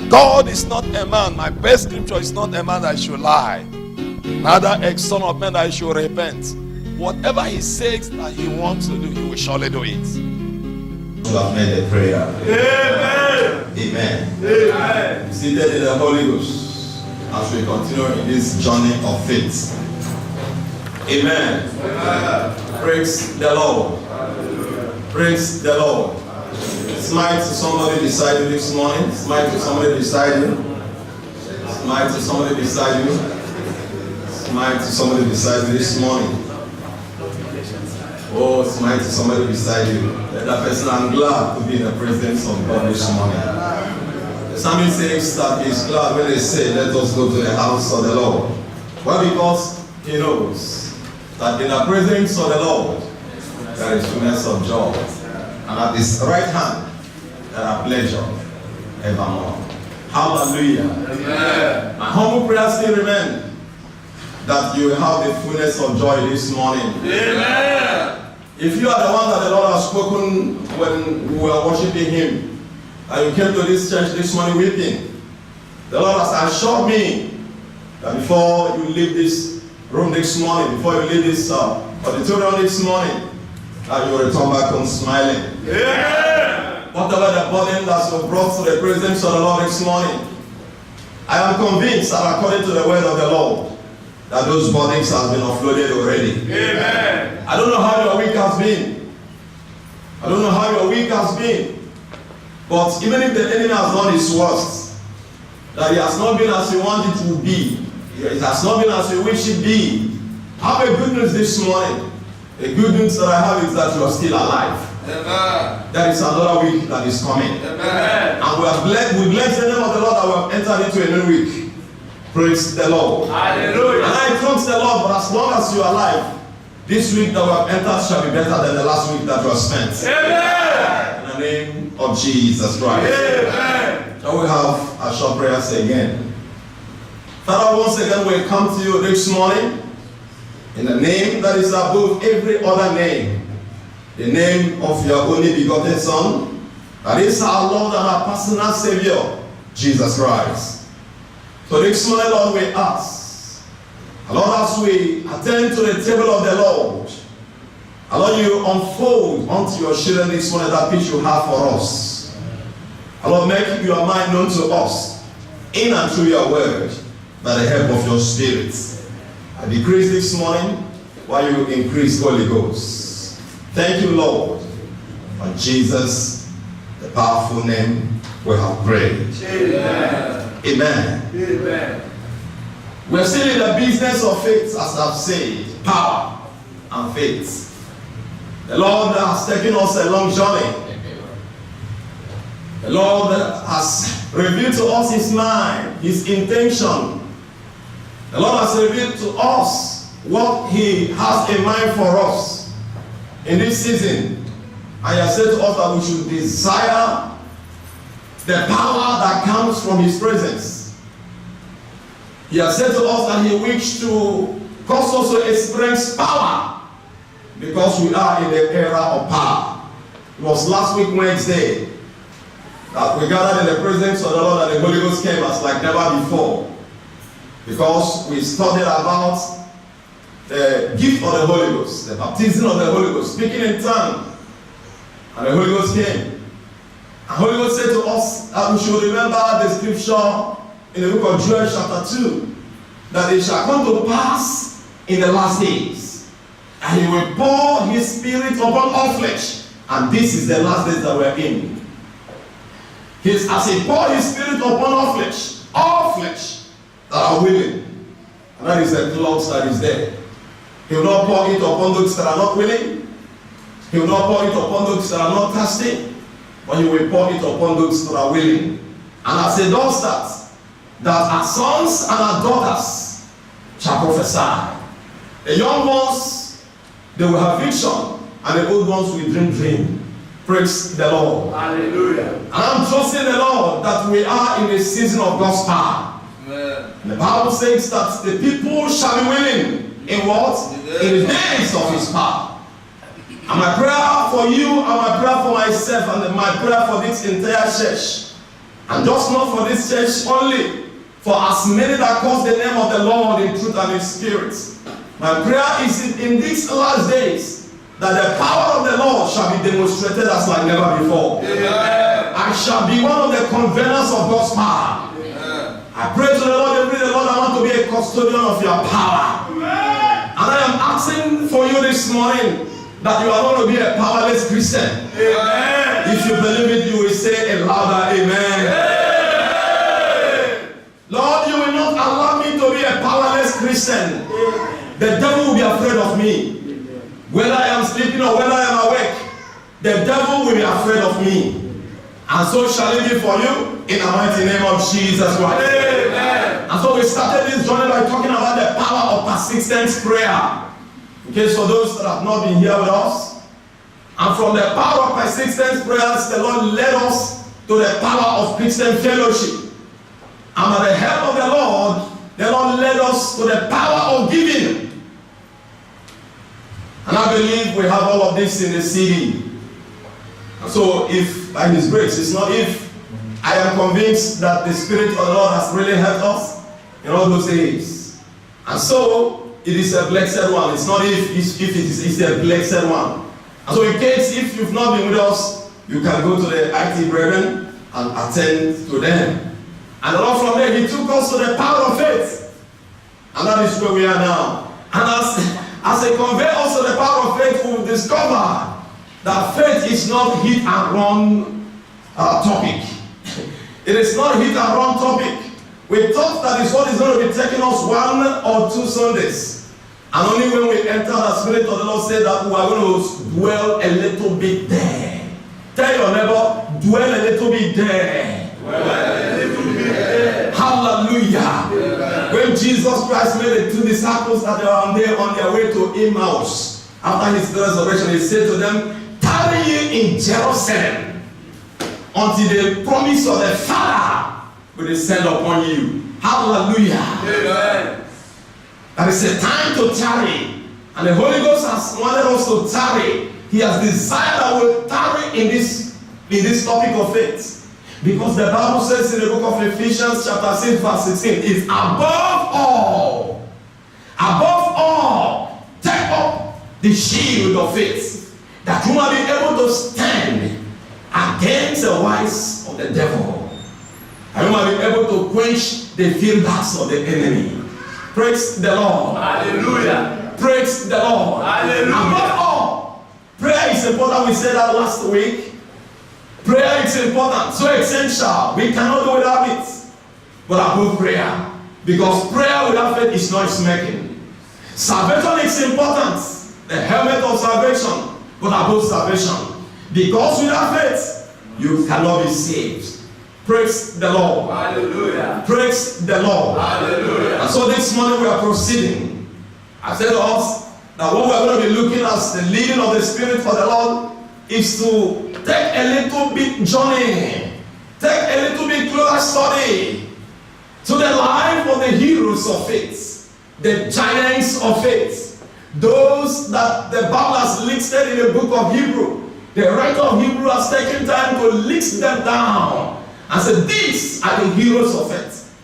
God is not a man. My best scripture is not a man that should lie, neither a son of man that should repent. Whatever he says that he wants to do, he will surely do it. You have made a prayer. Amen. Amen. Amen. Seated in the Holy Ghost as we continue in this journey of faith. Amen. Amen. Praise the Lord. Praise the Lord. Smile to somebody beside you this morning. Smile to somebody beside you. Smile to somebody beside you. Smile to somebody beside you this morning. Oh, smile to somebody beside you. Let that person, I'm glad to be in the presence of God this morning. The psalmist says that he's glad when they say, let us go to the house of the Lord. Well, because he knows that in the presence of the Lord, there is fullness of joy. And at his right hand, there are pleasure evermore. Hallelujah. Amen. My humble prayer still remains that you will have the fullness of joy this morning. Amen. If you are the one that the Lord has spoken when we were worshiping Him, and you came to this church this morning weeping, the Lord has assured me that before you leave this room this morning, before you leave this auditorium this morning, that you will return back home smiling. Amen. Whatever the burden that was brought to the presence of the Lord this morning, I am convinced that according to the word of the Lord, that those burdens have been offloaded already. Amen. I don't know how your week has been. I don't know how your week has been. But even if the enemy has done his worst, that it has not been as you want it to be, it has not been as you wish it be, have a good news this morning. The good news that I have is that you are still alive. Amen. There is another week that is coming. Amen. And we bless the name of the Lord that we have entered into a new week. Praise the Lord. Hallelujah. And I trust the Lord, but as long as you are alive, this week that we have entered shall be better than the last week that you have spent. Amen. In the name of Jesus Christ. Amen. Shall we have a short prayer again? Father, once again we come to you this morning in the name that is above every other name, the name of your only begotten Son, that is our Lord and our personal Savior, Jesus Christ. So this morning, Lord, we ask, Lord, as we attend to the table of the Lord, Lord, you unfold unto your children this morning that which you have for us. Lord, make your mind known to us in and through your word by the help of your Spirit. I decrease this morning while you increase, Holy Ghost. Thank you, Lord. For Jesus, the powerful name, we have prayed. Amen. Amen. Amen. We're still in the business of faith, as I've said, power and faith. The Lord has taken us a long journey. The Lord has revealed to us His mind, His intention. The Lord has revealed to us what He has in mind for us in this season. And He has said to us that we should desire the power that comes from His presence. He has said to us that He wished to cause us to experience power because we are in the era of power. It was last week Wednesday that we gathered in the presence of the Lord and the Holy Ghost came as like never before, because we studied about the gift of the Holy Ghost, the baptism of the Holy Ghost, speaking in tongues, and the Holy Ghost came. And Holy Ghost said to us that we should remember the scripture in the book of Joel chapter 2, that it shall come to pass in the last days, and He will pour His Spirit upon all flesh. And this is the last days that we are in. As He pour His Spirit upon all flesh that are willing, and that is the cloud that is there. He will not pour it upon those that are not willing. He will not pour it upon those that are not thirsty. But He will pour it upon those that are willing. And as He does that our sons and our daughters shall prophesy. The young ones, they will have vision, and the old ones will dream. Praise the Lord. Hallelujah. And I'm trusting the Lord that we are in the season of God's power. Amen. And the Bible says that the people shall be willing in what? In the days of His power. And my prayer for you, and my prayer for myself, and my prayer for this entire church, And just not for this church only, for as many that cause the name of the Lord in truth and in spirit. My prayer is in these last days that the power of the Lord shall be demonstrated as like never before. Amen. I shall be one of the conveners of God's power. Amen. I pray to the Lord every day, Lord, I want to be a custodian of your power. Amen. And I am asking for you this morning that you are going to be a powerless Christian. Amen. If you believe it, you will say a louder amen. Amen. Lord, you will not allow me to be a powerless Christian. The devil will be afraid of me. Whether I am sleeping or whether I am awake, the devil will be afraid of me. And so shall it be for you in the mighty name of Jesus Christ. Amen. And so we started this journey by talking about the power of persistent prayer. In case for those that have not been here with us. And from the power of persistent prayers, the Lord led us to the power of Christian fellowship. And by the help of the Lord led us to the power of giving. And I believe we have all of this in the CD. And so if by His grace, it's not if I am convinced that the Spirit of the Lord has really helped us in all those days. And so it is a blessed one. It's not if it is, it's a blessed one. And so in case if you've not been with us, you can go to the IT brethren and attend to them. And along from there, He took us to the power of faith. And that is where we are now. And as a conveyor also the power of faith, we will discover that faith is not hit and run topic. It is not hit and run topic. We thought that is what is going to be taking us 1 or 2 Sundays. And only when we enter the Spirit of the Lord said that we are going to dwell a little bit there. Tell your neighbor, dwell a little bit there. Dwell a little bit there. Hallelujah. Amen. When Jesus Christ made the 2 disciples that they were on their way to Emmaus, after His resurrection, He said to them, tarry ye in Jerusalem until the promise of the Father will descend upon you. Hallelujah. Amen. There is a time to tarry, and the Holy Ghost has wanted us to tarry. He has desired that we will tarry in this topic of faith. Because the Bible says in the book of Ephesians chapter 6 verse 16, it's above all, take up the shield of faith, that you might be able to stand against the wiles of the devil, and you might be able to quench the fielders of the enemy. Praise the Lord. Hallelujah. Praise the Lord. Hallelujah. Above all, prayer is important. We said that last week. Prayer is important, so essential. We cannot do without it. But above prayer, because prayer without faith is noise making. Salvation is important, the helmet of salvation, but above salvation, because without faith you cannot be saved. Praise the Lord. Hallelujah. Praise the Lord. Hallelujah. And so this morning we are proceeding. I said to us that what we are going to be looking at, the leading of the Spirit for the Lord, is to take a little bit journey, take a little bit closer study to the life of the heroes of faith, the giants of faith, those that the Bible has listed in the book of Hebrew. The writer of Hebrew has taken time to list them down and said, these are the heroes of faith.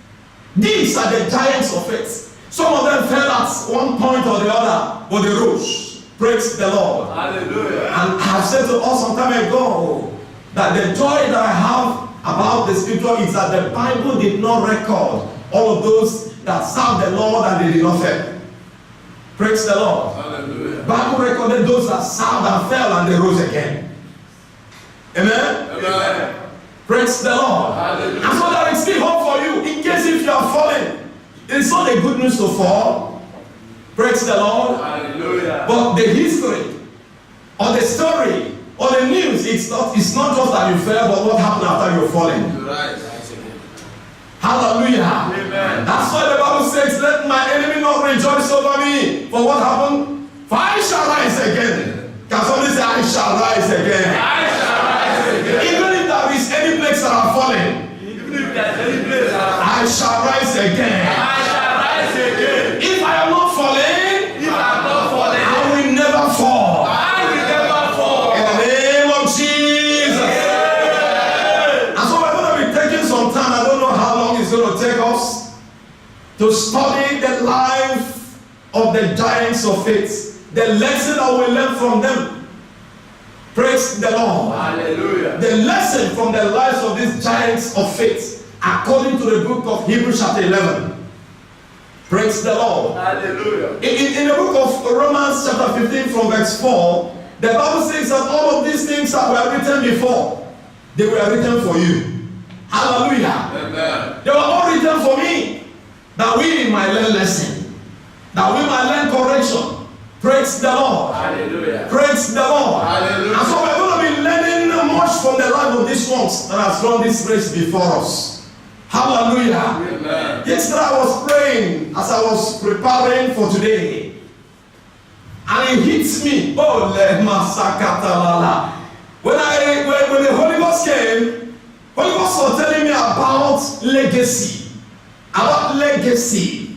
These are the giants of faith. Some of them fell at one point or the other, but they rose. Praise the Lord. Hallelujah. And I have said to us some time ago that the joy that I have about the scripture is that the Bible did not record all of those that served the Lord and they did not fail. Praise the Lord. Hallelujah. The Bible recorded those that served and fell and they rose again. Amen? Amen. Praise the Lord. Hallelujah. And so there is still hope for you in case if you are falling. It is not a good news to fall. Praise the Lord. Hallelujah. But the history or the story or the news, it's not just that you fell, but what happened after you're falling. Right. Hallelujah. Amen. That's why the Bible says, let my enemy not rejoice over me. For what happened? For I shall rise again. Can somebody say, I shall rise again? I shall rise again. Even if there is any place that I'm falling, I shall rise again. I shall rise again. If I am not falling, I will never fall. I will never fall. In the name of Jesus. Yeah. And so we're going to be taking some is going to take us to study the life of the giants of faith, the lesson that we learn from them. Praise the Lord. Hallelujah. The lesson from the lives of these giants of faith, according to the book of Hebrews chapter 11. Praise the Lord. Hallelujah. In the book of Romans chapter 15 from verse 4, the Bible says that all of these things that were written before, they were written for you. Hallelujah. Amen. They were all written for me, that we might learn lesson, that we might learn correction. Praise the Lord. Hallelujah. Praise the Lord. Hallelujah. And so we're going to be learning much from the life of these ones that has run this race before us. Hallelujah. Amen. Yesterday I was praying as I was preparing for today. And it hits me. Oh, when the Holy Ghost came, Holy Ghost was telling me about legacy. About legacy.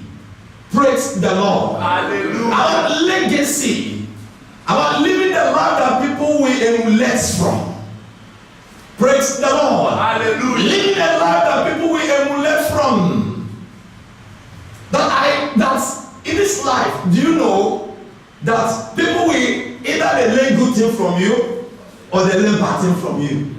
Praise the Lord. Hallelujah. About legacy. About living the life that people will emulate from. Praise the Lord. Hallelujah. Living a life that people will emulate from. That's in this life, do you know that people will either they learn good thing from you or they learn bad thing from you.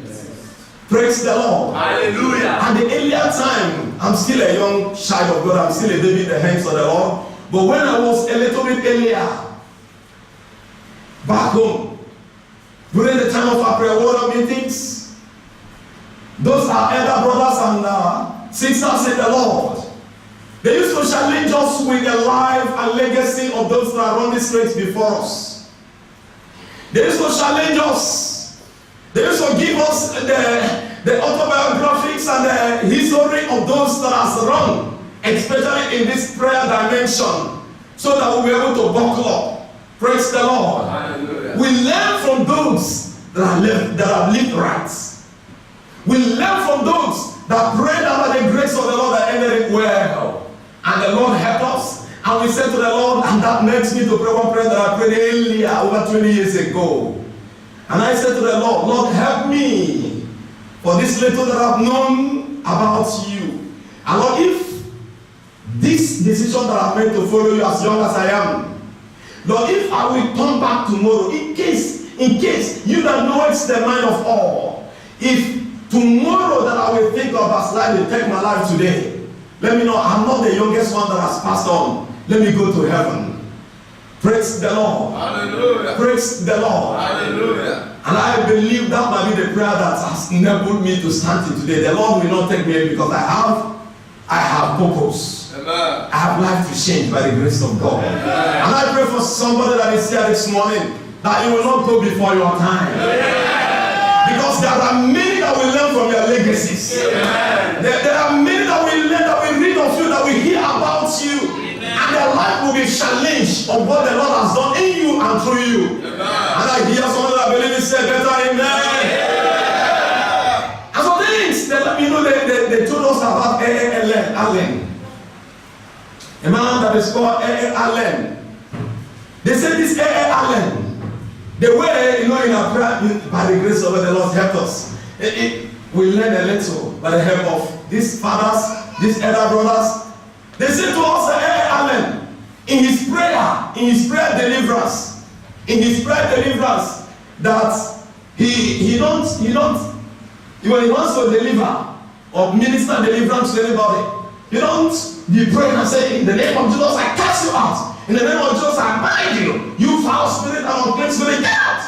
Praise the Lord. Hallelujah. At the earlier time, I'm still a young child of God, I'm still a baby in the hands of the Lord. But when I was a little bit earlier, back home, during the time of our prayer water meetings, those are elder brothers and sisters in the Lord. They used to challenge us with the life and legacy of those that run this race before us. They used to challenge us. They used to give us the autobiographics and the history of those that has run, especially in this prayer dimension, so that we'll be able to buckle up. Praise the Lord. Hallelujah. We learn from those that have lived right. We learn from those that prayed under the grace of the Lord that ended it well. And the Lord helped us. And we said to the Lord, and that makes me to pray one prayer that I prayed earlier, over 20 years ago. And I said to the Lord, Lord, help me for this little that I've known about you. And Lord, if this decision that I've made to follow you as young as I am, Lord, if I will turn back tomorrow, in case you that knowest the mind of all, if tomorrow that I will think of as life will take my life today, let me know I'm not the youngest one that has passed on. Let me go to heaven. Praise the Lord. Hallelujah. Praise the Lord. Hallelujah. And I believe that might be the prayer that has enabled me to stand here today. The Lord will not take me because I have purpose. Amen. I have life to change by the grace of God. Amen. And I pray for somebody that is here this morning that you will not go before your time. Amen. Because there are many that will learn from your legacies. Amen. There are many that will learn, that will read of you, that will hear about you. Amen. And their life will be challenged of what the Lord has done in you and through you. Amen. And I hear someone that believe it say better amen. Yeah. And so things they let me know they told us about Allen. A man that is called Allen. They said this Allen. The way, in our prayer, by the grace of the Lord, helped us. We learn a little by the help of these fathers, these elder brothers. They said to us, Allen, in his prayer deliverance, that when he wants to deliver or minister deliverance to anybody, you don't be praying and say, in the name of Jesus, I cast you out. In the name of Jesus, I bind you. You foul spirit and unclean spirit, get out.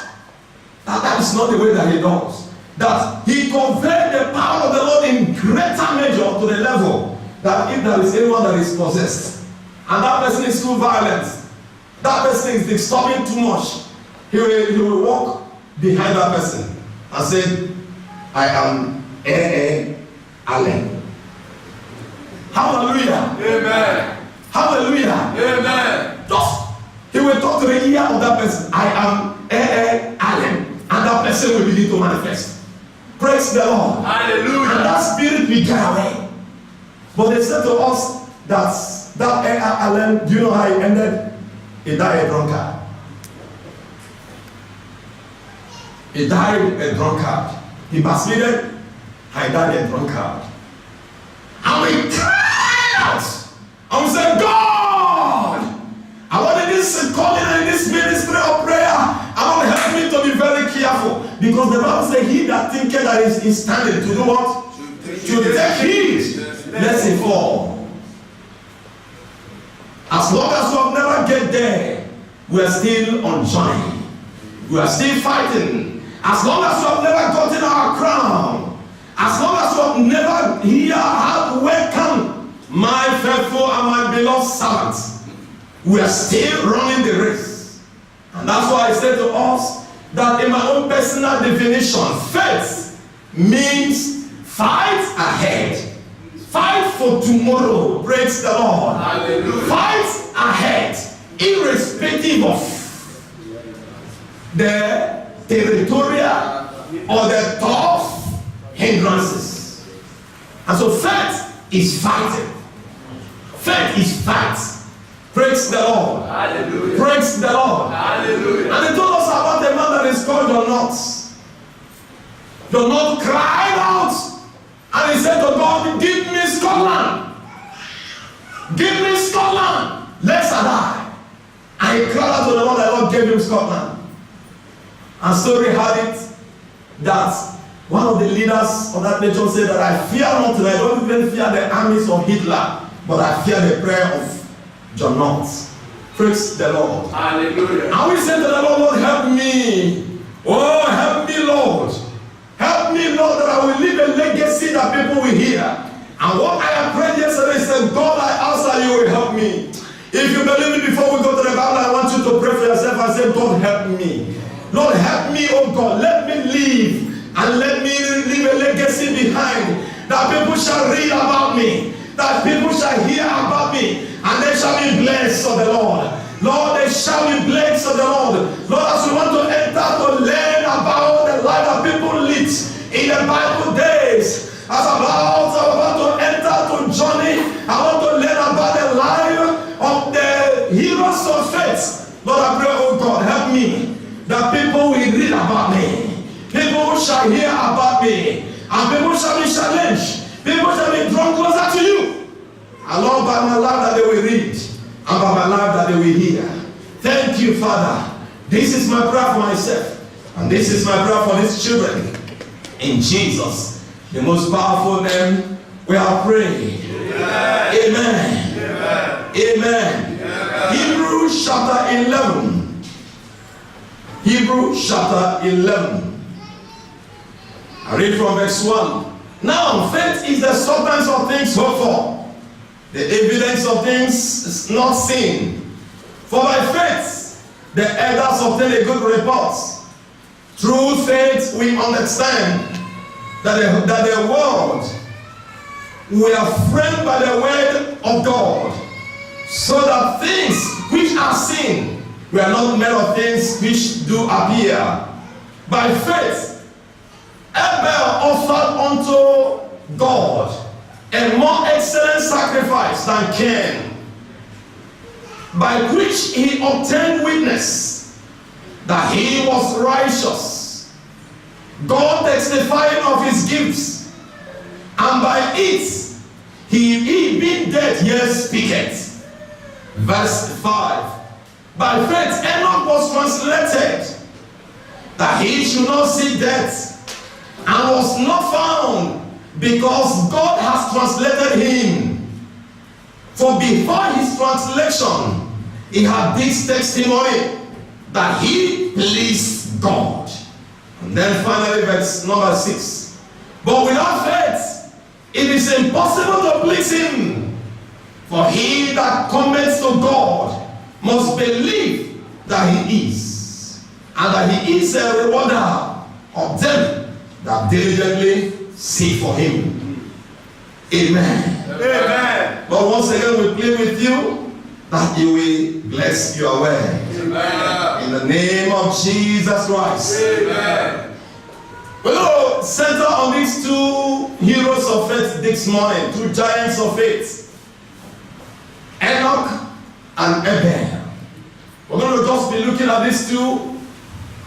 That is not the way that he does. That he conveyed the power of the Lord in greater measure to the level that if there is anyone that is possessed, and that person is too violent, that person is disturbing too much, he will walk behind that person and say, I am Allen. Hallelujah. Amen. Hallelujah. Amen. Just, he will talk to the ear of that person. I am Allen. And that person will begin to manifest. Praise the Lord. Hallelujah. And that spirit will get away. But they said to us that Allen, do you know how he ended? He died a drunkard. He died a drunkard. He backslided. I died a drunkard. And we that is standing to do what? To take heed lest he fall. As long as we have never get there, we are still on journey. We are still fighting. As long as we have never gotten our crown, as long as we have never here have welcome my faithful and my beloved servants, we are still running the race. And that's why I said to us that in my own personal definition, faith means fight ahead. Fight for tomorrow. Praise the Lord. Hallelujah. Fight ahead, irrespective of the territorial or the tough hindrances. And so faith is fighting. Faith is fight. Praise the Lord. Hallelujah. Praise the Lord. Hallelujah. And they told us about a man that is called Jonah. Jonah cried out and he said to God, give me Scotland. Give me Scotland, lest I die. And he cried out to the Lord, the Lord gave him Scotland. And story had it that one of the leaders of that nation said that I fear not, I don't even fear the armies of Hitler, but I fear the prayer of John Knox. Praise the Lord. Hallelujah. And we said to the Lord, Lord, help me. Oh, help me, Lord. Help me, Lord, that I will leave a legacy that people will hear. And what I have prayed yesterday said, God, I ask that you will help me. If you believe me, before we go to the Bible, I want you to pray for yourself and say, God, help me. Lord, help me, oh God. Let me live and let me leave a legacy behind that people shall read about me, that people shall hear about me, and they shall be blessed of the Lord. Lord, they shall be blessed of the Lord. Lord, as we want to enter to learn about the life that people lead in the Bible days, as I'm about to enter to journey, I want to learn about the life of the heroes of faith. Lord, I pray, oh God, help me, that people will read about me, people shall hear about me, and people shall be challenged, people shall be drawn closer to you. And Lord, by my life that they will read, and by my life that they will hear. Thank you, Father. This is my prayer for myself, and this is my prayer for these children. In Jesus, the most powerful name, we are praying. Amen. Amen. Amen. Amen. Hebrews chapter 11. Hebrews chapter 11. I read from verse 1. Now, faith is the substance of things hoped for, the evidence of things not seen. For by faith, the elders obtained a good report. Through faith, we understand that the world were framed by the word of God, so that things which are seen were not made of things which do appear. By faith, Abel offered unto God a more excellent sacrifice than Cain, by which he obtained witness that he was righteous, God testifying of his gifts, and by it he being dead yet speaketh. Verse 5. By faith Enoch was translated, that he should not see death, and was not found, because God has translated him. For before his translation, he had this testimony that he pleased God. And then finally, verse number 6. But without faith, it is impossible to please him. For he that cometh to God must believe that he is, and that he is a rewarder of them that diligently seek for him. Amen. Amen. But once again, we plead with you that you will bless your way. Amen. In the name of Jesus Christ. Amen. We will center on these two heroes of faith this morning, two giants of faith, Enoch and Abel. We're going to just be looking at these two.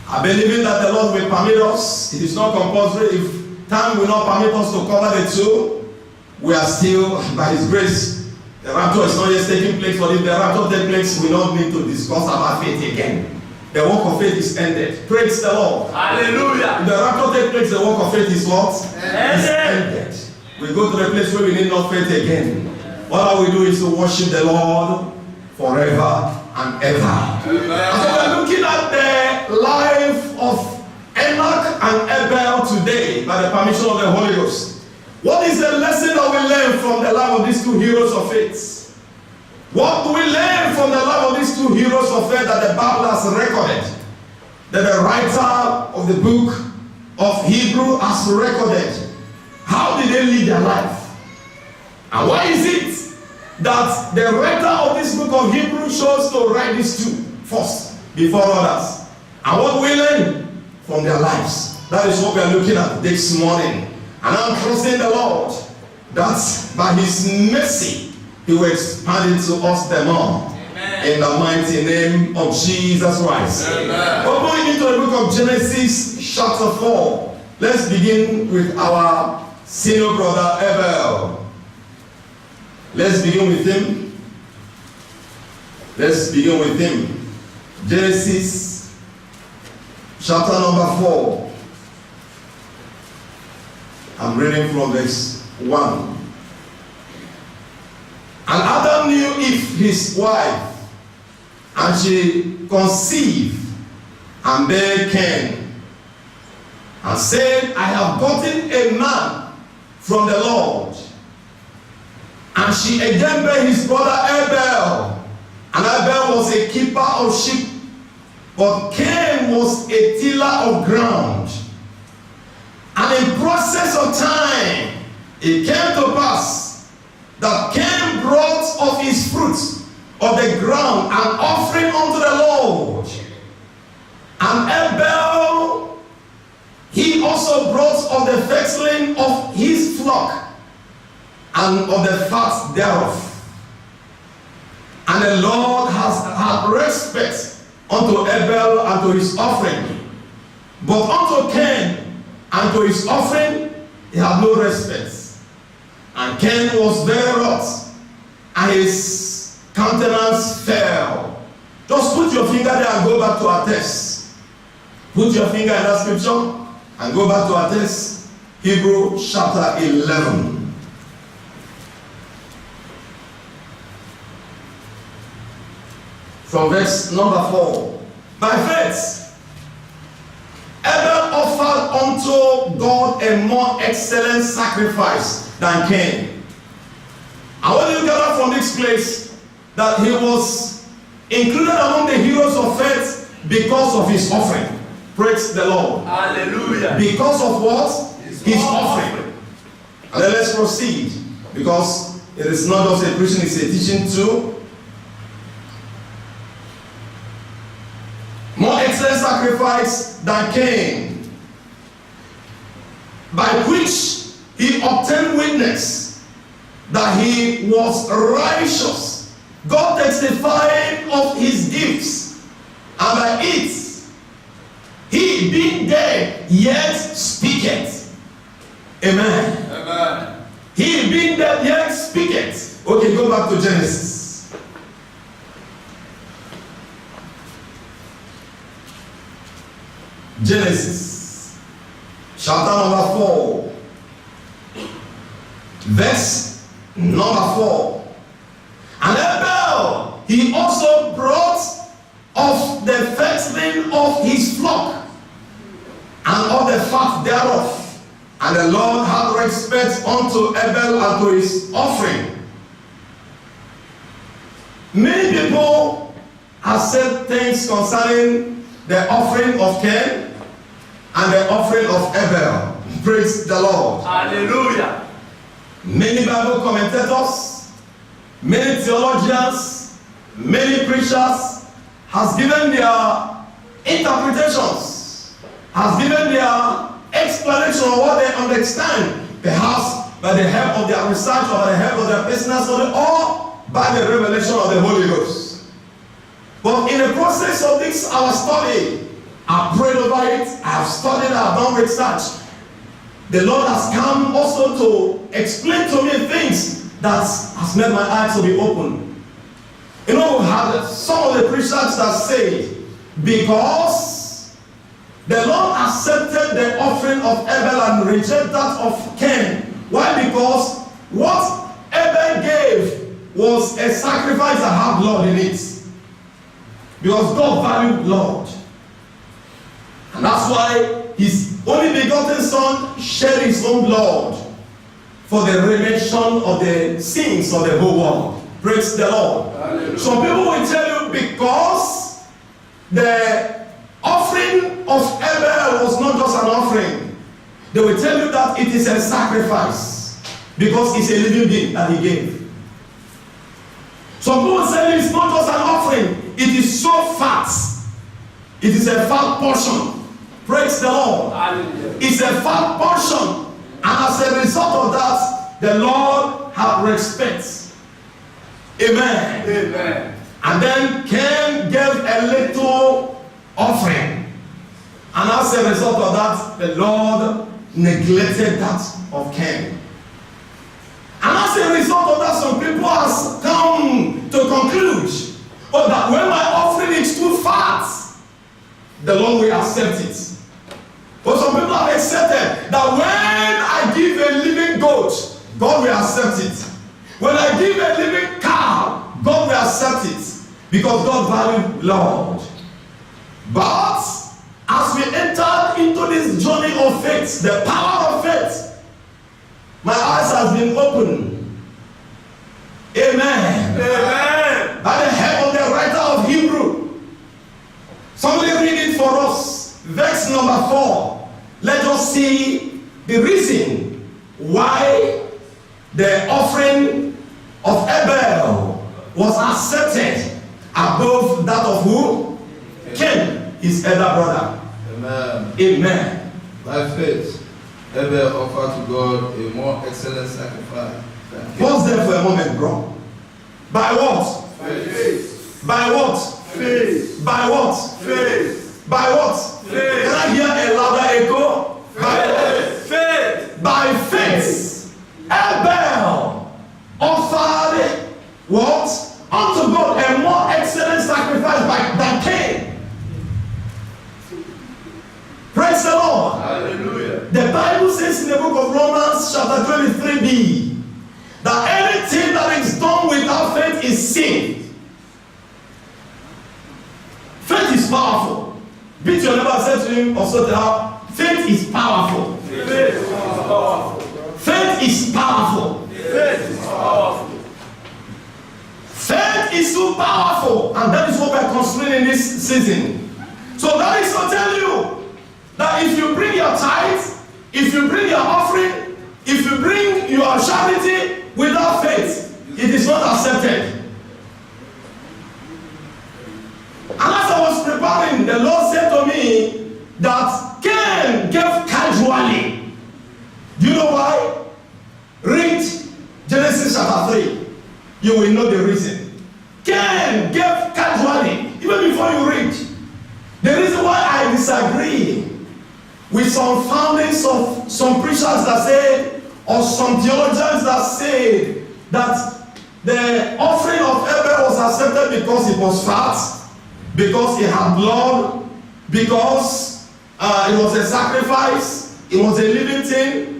I believe that the Lord will permit us. It is not compulsory. If time will not permit us to cover the two, we are still, by his grace, the rapture is not yet taking place. But if the rapture takes place, we don't need to discuss about faith again. the work of faith is ended. Praise the Lord. Hallelujah. If the rapture takes place, the work of faith is what? Is ended. We go to the place where we need not faith again. All we do is to worship the Lord forever and ever. And so we're looking at the life of Enoch and Abel today by the permission of the Holy Ghost. What is the lesson that we learn from the life of these two heroes of faith? What do we learn from the life of these two heroes of faith that the Bible has recorded? That the writer of the book of Hebrew has recorded. How did they lead their life? And why is it that the writer of this book of Hebrew chose to write these two first before others? And what do we learn from their lives? That is what we are looking at this morning. And I'm trusting the Lord that by His mercy He will expand it to us the more. Amen. In the mighty name of Jesus Christ. Amen. We're going into the book of Genesis chapter 4. Let's begin with our senior brother Abel. Let's begin with him. Let's begin with him. Genesis chapter number 4. I'm reading from verse 1. And Adam knew Eve, his wife, and she conceived and bare Cain, and said, I have gotten a man from the Lord. And she again bare his brother Abel, and Abel was a keeper of sheep, but Cain was a tiller of ground. And in process of time, it came to pass that Cain brought of his fruit of the ground an offering unto the Lord. And Abel, he also brought of the firstling of his flock and of the fat thereof. And the Lord has had respect unto Abel and to his offering, but unto Cain and to his offering he had no respect. And Cain was very wroth, and his countenance fell. Just put your finger there and go back to our text. Put your finger in that scripture and go back to our text. Hebrew chapter 11. From verse number 4. By faith, Abel offered unto God a more excellent sacrifice than Cain. I want you to gather from this place that he was included among the heroes of faith because of his offering. Praise the Lord. Hallelujah. Because of what? His offering. And then let's proceed, because it is not just a preaching, it's a teaching too. More excellent sacrifice than Cain, by which he obtained witness that he was righteous, God testifying of his gifts, and by it he being dead yet speaketh. Amen. Amen. He being dead yet speaketh. Okay, go back to Genesis. Genesis chapter number 4, verse number 4. And Abel, he also brought of the firstling of his flock and of the fat thereof. And the Lord had respect unto Abel and to his offering. Many people have said things concerning the offering of Cain and the offering of Abel. Praise the Lord. Hallelujah. Many Bible commentators, many theologians, many preachers has given their interpretations, has given their explanation of what they understand, perhaps by the help of their research or by the help of their personal study or by the revelation of the Holy Ghost. But in the process of this, our study, I've prayed over it, I've studied, I've done research. The Lord has come also to explain to me things that has made my eyes to be open. You know, we have some of the preachers that say Because the Lord accepted the offering of Abel and rejected that of Cain. Why? Because what Abel gave was a sacrifice that had blood in it. Because God valued blood. And that's why his only begotten son shed his own blood for the remission of the sins of the whole world. Praise the Lord. Hallelujah. Some people will tell you because the offering of Abel was not just an offering, they will tell you that it is a sacrifice because it's a living being that he gave. Some people say it's not just an offering, it is so fat. It is a fat portion. Praise the Lord. Hallelujah. It's a fat portion. And as a result of that, the Lord had respect. Amen. Amen. And then Cain gave a little offering. And as a result of that, the Lord neglected that of Cain. And as a result of that, some people have come to conclude, oh, that when my offering is too fat, the Lord will accept it. But some people have accepted that when I give a living goat, God will accept it. When I give a living cow, God will accept it. Because God values blood. But as we entered into this journey of faith, the power of faith, my eyes have been opened. Amen. Amen. By the help of the writer of Hebrew. Somebody read it for us. Verse number 4. Let us see the reason why the offering of Abel was accepted above that of who? Cain, his elder brother. Amen. Amen. By faith, Abel offered to God a more excellent sacrifice. Pause there for a moment, bro. By what? By faith. By what? Faith. By what? Faith. By what? Faith. Can I hear a louder echo? Faith. Faith. By faith, Abel offered what? Unto God a more excellent sacrifice than Cain. Praise the Lord. Hallelujah. The Bible says in the book of Romans chapter 23b that anything that is done without faith is sin. Faith is powerful. Beat your neighbor and say to him or so tell her, faith is powerful. Faith is powerful. Faith is powerful. Faith is powerful. Faith is so powerful, and that is what we are considering in this season. So that is to tell you that if you bring your tithe, if you bring your offering, if you bring your charity without faith, it is not accepted. And as I was preparing, the Lord said to me that Cain gave casually. Do you know why? Read Genesis chapter 3. You will know the reason. Cain gave casually, even before you read. The reason why I disagree with some foundings of some preachers that said, or some theologians that said that the offering of Abel was accepted because it was fat, because it had blood, because it was a sacrifice, it was a living thing.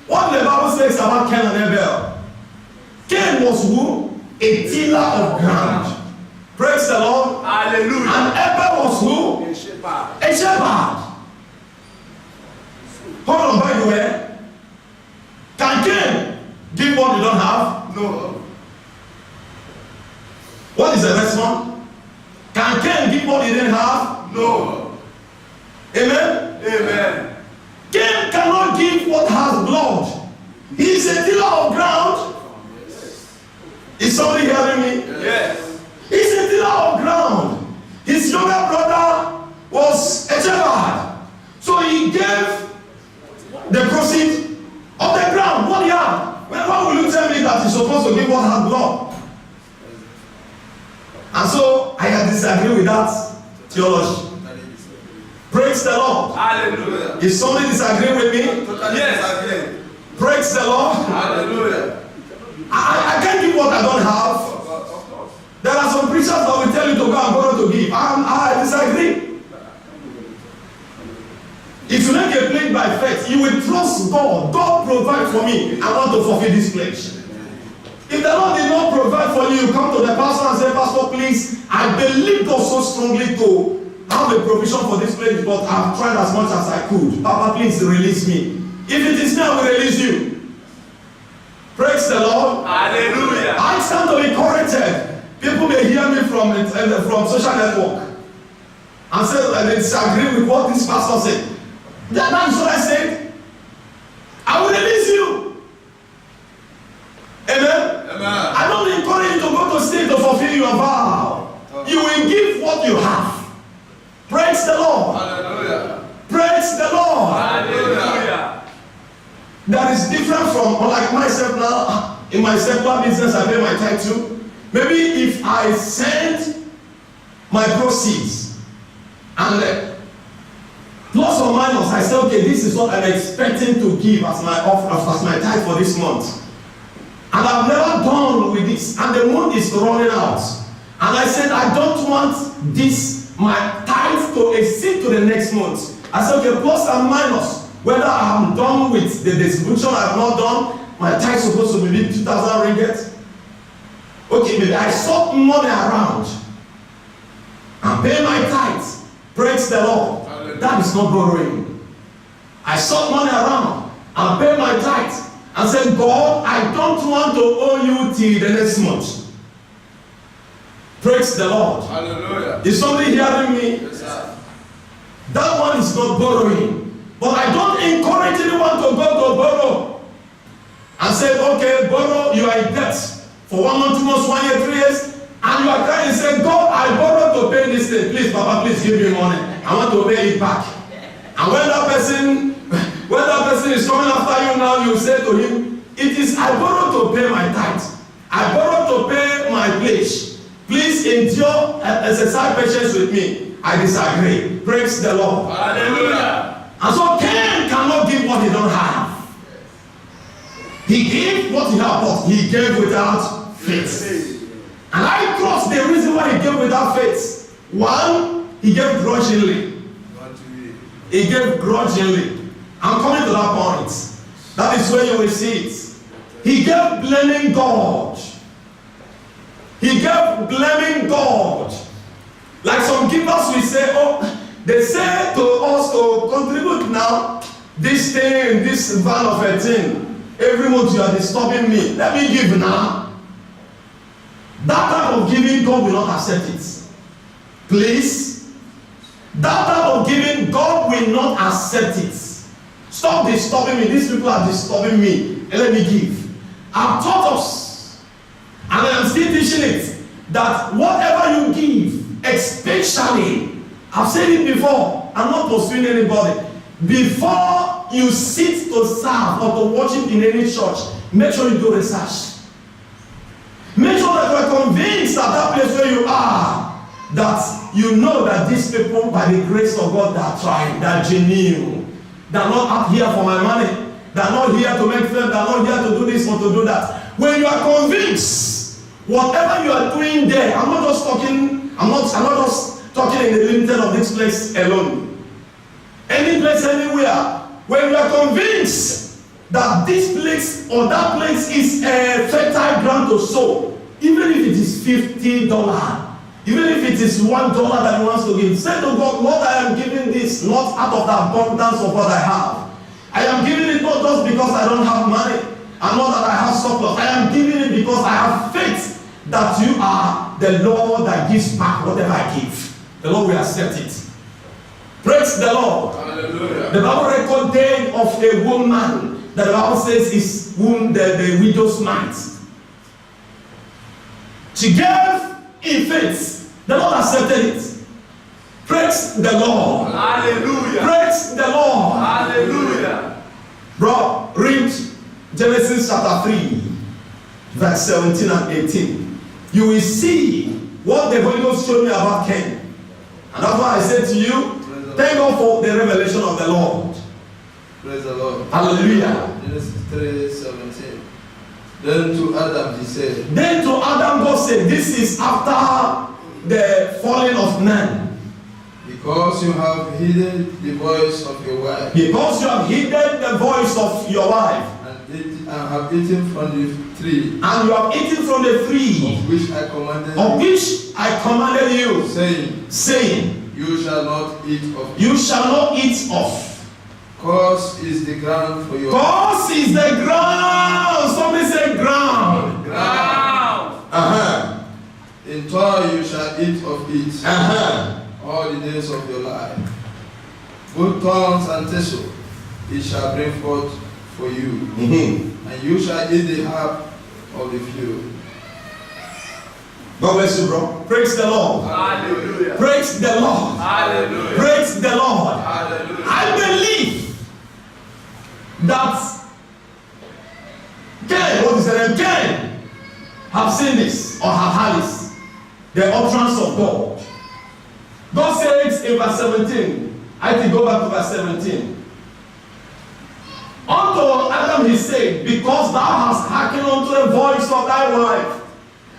What the Bible says about Cain and Abel? Cain was who? A tiller of ground. Praise the Lord. Hallelujah. And Abel was who? A shepherd. A shepherd. Hold on, by the way. Can Cain give what you don't have? No. What is the next one? Can Cain give what he didn't have? No. Amen? Amen. Cain cannot give what has blood. He is a tiller of ground. Is somebody hearing me? Yes. He's a tiller of ground. His younger brother was a shepherd. So he gave the proceeds of the ground. What he had. Why will you tell me that he's supposed to give what has blood? And so I disagree with that theology. Praise the Lord. Hallelujah. If somebody disagree with me, Yes. praise the Lord. Hallelujah. I can't give what I don't have. There are some preachers that will tell you to go and borrow to give. I disagree. God. God provide for me. I want to fulfill this pledge. If the Lord did not provide for you, you come to the pastor and say, Pastor, please, I believe God so strongly to have a provision for this pledge, but I've tried as much as I could. Papa, please release me. If it is me, I will release you. Praise the Lord. Hallelujah. I stand to be corrected. People may hear me from social network and say they disagree with what this pastor said. That is what I said. I will release you. Amen. Amen. I don't encourage you to go to state to fulfill your vow. You will give what you have. Praise the Lord. Hallelujah. Praise the Lord. Hallelujah. That is different from, like myself now. In my secular business, I pay my tithe too. Maybe if I send my proceeds and plus or minus, I say, okay, this is what I'm expecting to give as my offer, as my tithe for this month. And I've never done with this, and the month is running out. And I said, I don't want this, my tithe, to exceed to the next month. I said, okay, plus and minus, whether I'm done with the distribution, I have not done, my tithe is supposed to be 2,000 ringgit. Okay, maybe I sort money around and pay my tithe. Praise the Lord. Hallelujah. That is not borrowing. I sort money around and pay my tithe and say, God, I don't want to owe you till the next month. Praise the Lord. Hallelujah. Is somebody hearing me? Yes, sir. That one is not borrowing. But I don't encourage anyone to go to borrow and say, okay, borrow, you are in debt for 1 month, 2 months, 1 year, 3 years, and you are trying to say, God, I borrowed to pay this thing. Please, Papa, please give me money. I want to pay it back. And when that person is coming after you now, you say to him, it is I borrowed to pay my tithe. I borrowed to pay my pledge. Please endure, exercise patience with me. I disagree. Praise the Lord. Hallelujah. And so Cain cannot give what he don't have. He gave what he had, but he gave without faith. And I trust the reason why he gave without faith. One, he gave grudgingly. He gave grudgingly. I'm coming to that point. That is where you will see it. He gave blaming God. He gave blaming God. Like some givers will say, oh, they say to us to contribute now, this thing, this van of a thing. Every month you are disturbing me. Let me give now. That type of giving, God will not accept it. Please. That type of giving, God will not accept it. Stop disturbing me. These people are disturbing me. And let me give. I've taught us, and I am still teaching it, that whatever you give, especially, I've said it before, I'm not pursuing anybody. Before you sit to serve or to worship in any church, make sure you do research. Make sure that you are convinced at that place where you are, that you know that these people, by the grace of God, they are trying, they are genuine. They are not out here for my money. They are not here to make friends. They are not here to do this or to do that. When you are convinced, whatever you are doing there, I'm not just talking in the limited of this place alone. Any place, anywhere, when you are convinced that this place or that place is a fertile ground to sow, even if it is $50, even if it is $1 that he wants to give, say to God, Lord, I am giving this not out of the abundance of what I have. I am giving it not just because I don't have money and not that I have surplus. I am giving it because I have faith that you are the Lord that gives back whatever I give. The Lord will accept it. Praise the Lord. Hallelujah. The Bible recorded of a woman that the Bible says is whom the widow's mite. She gave in faith. The Lord accepted it. Praise the Lord. Hallelujah. Praise the Lord. Hallelujah. Bro, read Genesis chapter 3, verse 17 and 18. You will see what the Holy Ghost showed me about Cain. And that's why I said to you, thank God for the revelation of the Lord. Praise the Lord. Hallelujah. Genesis 3:17. Then to Adam he said. Then to Adam God said, this is after the falling of man. Because you have hidden the voice of your wife. Because you have hidden the voice of your wife. And have eaten from the tree. And you have eaten from the tree. Of which I commanded Of you. which I commanded you. Saying. You shall not eat of it. You shall not eat of. Cause is the ground for your. Cause is the ground. Somebody say ground. Ground. In toil you shall eat of it. All the days of your life. Both thorns and thistle it shall bring forth for you. And you shall eat the herb of the field. God bless you, bro. Praise the Lord. Hallelujah. Praise the Lord. Hallelujah. Praise the Lord. Hallelujah. I believe that Cain, what is the name? Cain have seen this or have heard this. The utterance of God. God says in verse 17. I think go back to verse 17. Unto Adam he said, because thou hast hearkened unto the voice of thy wife,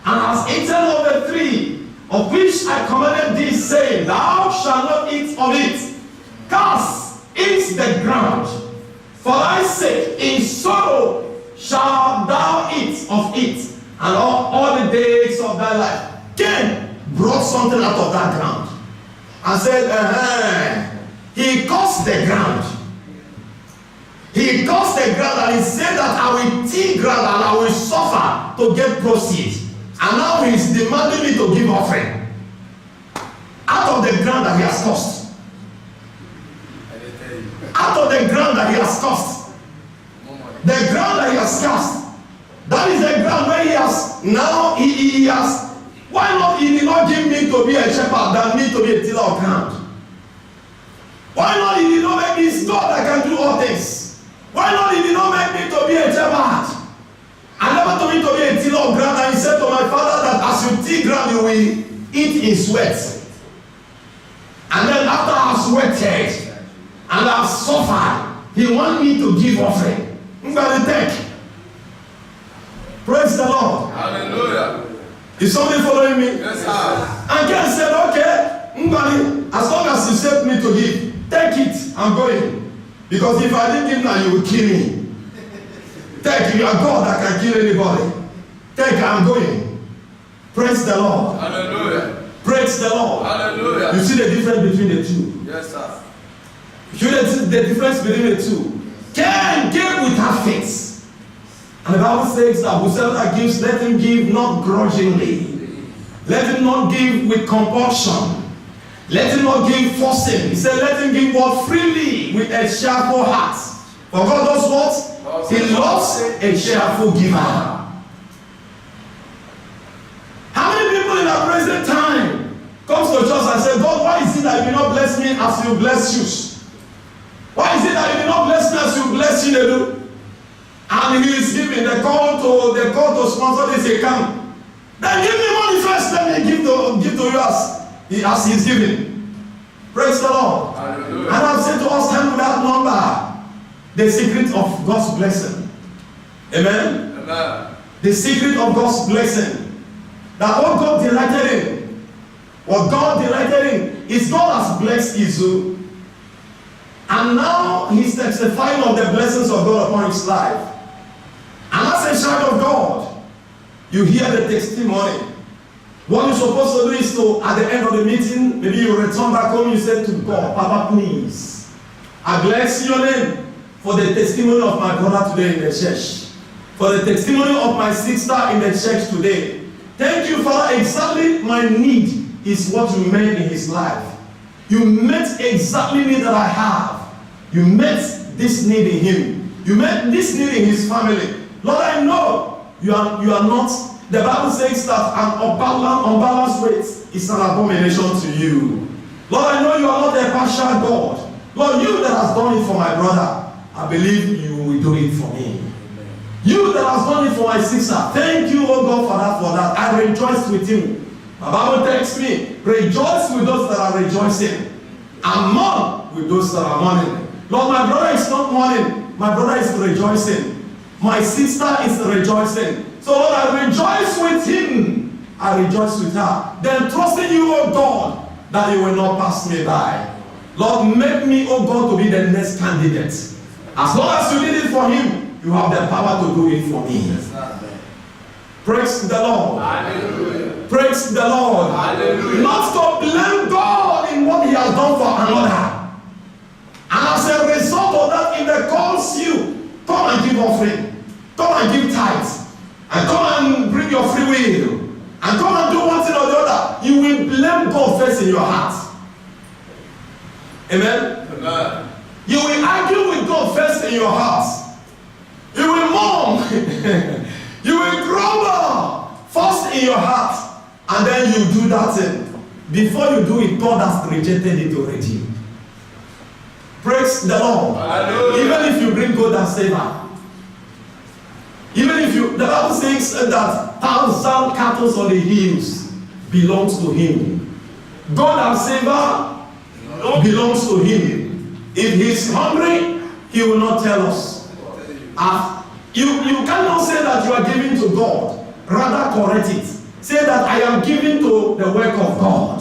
and hast eaten of the tree of which I commanded thee, saying, thou shalt not eat of it. Cast is the ground. For thy sake in sorrow shalt thou eat of it, and all the days of thy life. Cain brought something out of that ground and said, he cursed the ground. He cursed the ground and he said that I will till ground and I will suffer to get proceeds. And now he is demanding me to give offering out of the ground that he has cursed. Out of the ground that he has cursed. The ground that he has cursed. That is the ground where he has now he has. Why not he did not give me to be a shepherd than me to be a tiller of ground? Why not he did not make me God that can do all things? Why not he did not make me to be a shepherd? And never told me to be a tiller of ground, and he said to my father that as you till ground you will eat in sweat. And then after I have sweated and I have suffered, he wants me to give offering. I'm going to take. Praise the Lord. Hallelujah. Is somebody following me? Yes, sir. And Cain said, okay, Mbani, as long as you said me to give, take it, I'm going. Because if I didn't give now, you will kill me. Take, you are God that can kill anybody. Take, I'm going. Praise the Lord. Hallelujah. Praise the Lord. Hallelujah. You see the difference between the two. Yes, sir. You see the difference between the two. Cain gave without faith. And the Bible says that whosoever that gives, let him give not grudgingly. Let him not give with compulsion. Let him not give forcing. He said, let him give what freely with a cheerful heart. For God does what? He loves a cheerful giver. How many people in our present time comes to church and say, God, why is it that you do not bless me as you bless you? Why is it that you do not bless me as you bless you? And he is giving the call to sponsor this account. Then give me money first, let me give to you as he's giving. Praise the Lord. Hallelujah. And I've said to us time without number the secret of God's blessing. Amen. Amen. The secret of God's blessing. That what God delighted in. What God delighted in is God has blessed Israel. And now he's testifying of the blessings of God upon his life. And as a child of God, you hear the testimony. What you're supposed to do is to, at the end of the meeting, maybe you return back home, you say to God, Papa, please, I bless your name for the testimony of my brother today in the church. For the testimony of my sister in the church today. Thank you, Father. Exactly my need is what you made in his life. You met exactly the need that I have. You met this need in him. You met this need in his family. Lord, I know you are not. The Bible says that an unbalanced weight is an abomination to you. Lord, I know you are not a partial God. Lord, you that has done it for my brother, I believe you will do it for me. You that has done it for my sister, thank you, oh God, for that. I rejoice with you. The Bible tells me, rejoice with those that are rejoicing, and mourn with those that are mourning. Lord, my brother is not mourning. My brother is rejoicing. My sister is rejoicing. So Lord, I rejoice with him. I rejoice with her. Then trusting you, oh God, that you will not pass me by. Lord, make me, oh God, to be the next candidate. As long as you did it for him, you have the power to do it for me. Praise the Lord. Hallelujah. Praise the Lord. Hallelujah. Not to blame God in what he has done for another. And as a result of that, if they calls you, come and give offering, come and give tithes, and come and bring your free will, and come and do one thing or the other, you will blame God first in your heart. Amen? Amen. You will argue with God first in your heart. You will mourn. You will grumble first in your heart. And then you do that thing. Before you do it, God has rejected it already. Praise the Lord. Hallelujah. Even if you bring God and silver. Even if you, the Bible says that 1,000 cattle on the hills belongs to him. God and silver belongs to him. If he's hungry, he will not tell us. You cannot say that you are giving to God. Rather correct it. Say that I am giving to the work of God.